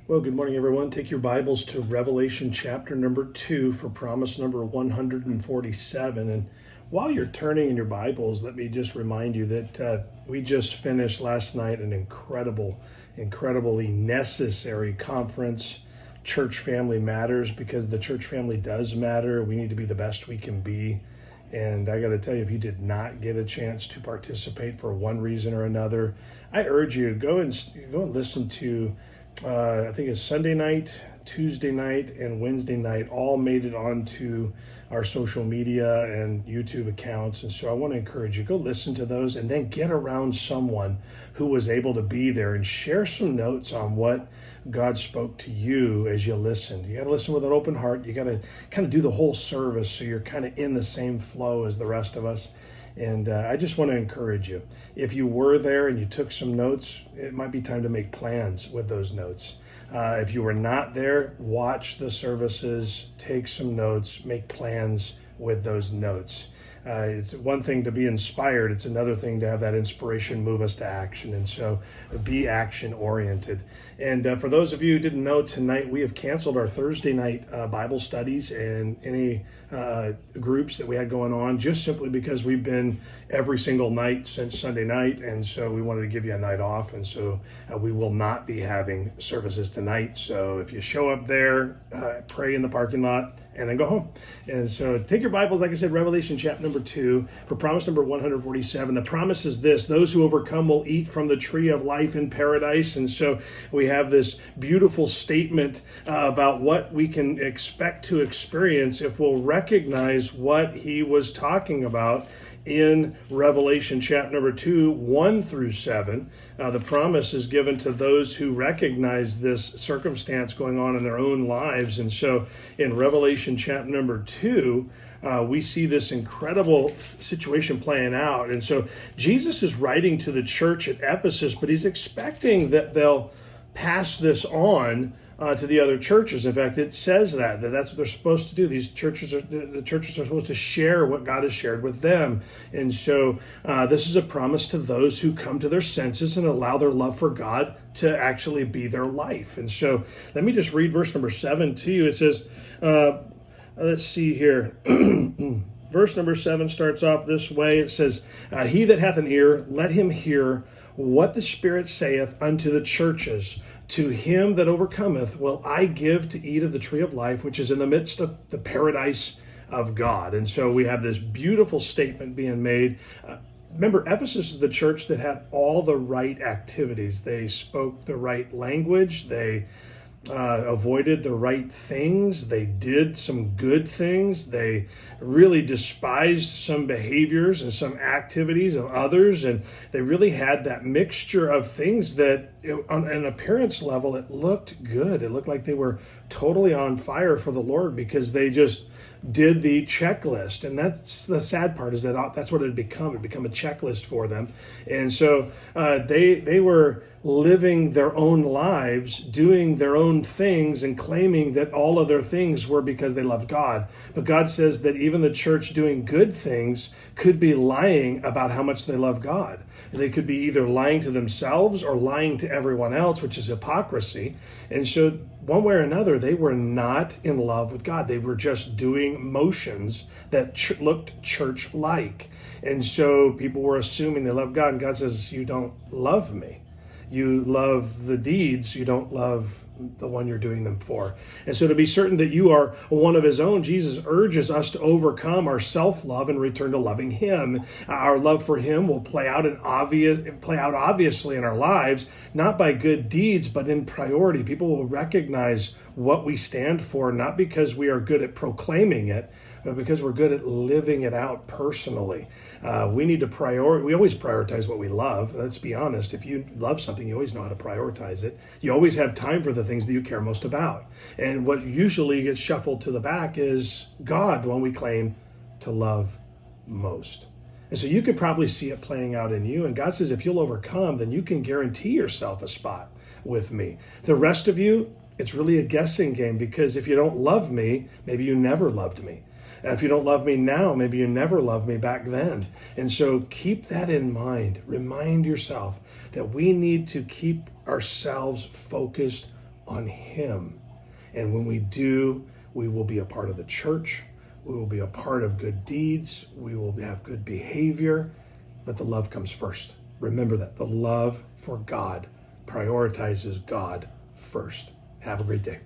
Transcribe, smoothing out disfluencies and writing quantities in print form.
Well, good morning, everyone. Take your Bibles to Revelation chapter number 2 for promise number 147. And while you're turning in your Bibles, let me just remind you that we just finished last night an incredibly necessary conference. Church family matters because the church family does matter. We need to be the best we can be. And I got to tell you, if you did not get a chance to participate for one reason or another, I urge you to go and listen to I think it's Sunday night, Tuesday night, and Wednesday night all made it onto our social media and YouTube accounts. And so I want to encourage you, go listen to those and then get around someone who was able to be there and share some notes on what God spoke to you as you listened. You got to listen with an open heart. You got to kind of do the whole service so you're kind of in the same flow as the rest of us. And I just want to encourage you. If you were there and you took some notes, it might be time to make plans with those notes. If you were not there, watch the services, take some notes, make plans with those notes. It's one thing to be inspired. It's another thing to have that inspiration move us to action. And so be action oriented. And for those of you who didn't know, tonight we have canceled our Thursday night Bible studies and any groups that we had going on, just simply because we've been every single night since Sunday night. And so we wanted to give you a night off. And so we will not be having services tonight. So if you show up there, pray in the parking lot, and then go home. And so take your Bibles, like I said, Revelation chapter number 2 for promise number 147. The promise is this: those who overcome will eat from the tree of life in paradise. And so we have this beautiful statement about what we can expect to experience if we'll recognize what he was talking about in Revelation chapter number 2, 1 through 7. The promise is given to those who recognize this circumstance going on in their own lives. And so in Revelation chapter number 2, we see this incredible situation playing out. And so Jesus is writing to the church at Ephesus, but he's expecting that they'll pass this on to the other churches. In fact, it says that's what they're supposed to do. These churches the churches are supposed to share what God has shared with them. And so this is a promise to those who come to their senses and allow their love for God to actually be their life. And so let me just read verse number 7 to you. It says, let's see here. Verse number 7 starts off this way. It says, he that hath an ear, let him hear what the Spirit saith unto the churches. To him that overcometh will I give to eat of the tree of life, which is in the midst of the paradise of God. And so we have this beautiful statement being made. Remember, Ephesus is the church that had all the right activities. They spoke the right language. They avoided the right things. They did some good things. They really despised some behaviors and some activities of others. And they really had that mixture of things that on an appearance level, it looked good. It looked like they were totally on fire for the Lord because they just did the checklist. And that's the sad part, is that that's what it had become. It had become a checklist for them. And so they were living their own lives, doing their own things, and claiming that all of their things were because they loved God. But God says that even the church doing good things could be lying about how much they love God. They could be either lying to themselves or lying to everyone else, which is hypocrisy. And so one way or another, they were not in love with God. They were just doing motions that looked church-like. And so people were assuming they loved God. And God says, you don't love me. You love the deeds. You don't love the one you're doing them for. And so to be certain that you are one of his own, Jesus urges us to overcome our self-love and return to loving him. Our love for him will play out obviously in our lives, not by good deeds, but in priority. People will recognize what we stand for, not because we are good at proclaiming it, but because we're good at living it out personally. We need to we always prioritize what we love. Let's be honest. If you love something, you always know how to prioritize it. You always have time for the things that you care most about. And what usually gets shuffled to the back is God, the one we claim to love most. And so you could probably see it playing out in you. And God says, if you'll overcome, then you can guarantee yourself a spot with me. The rest of you, it's really a guessing game, because if you don't love me, maybe you never loved me. If you don't love me now, maybe you never loved me back then. And so keep that in mind. Remind yourself that we need to keep ourselves focused on Him. And when we do, we will be a part of the church. We will be a part of good deeds. We will have good behavior. But the love comes first. Remember that. The love for God prioritizes God first. Have a great day.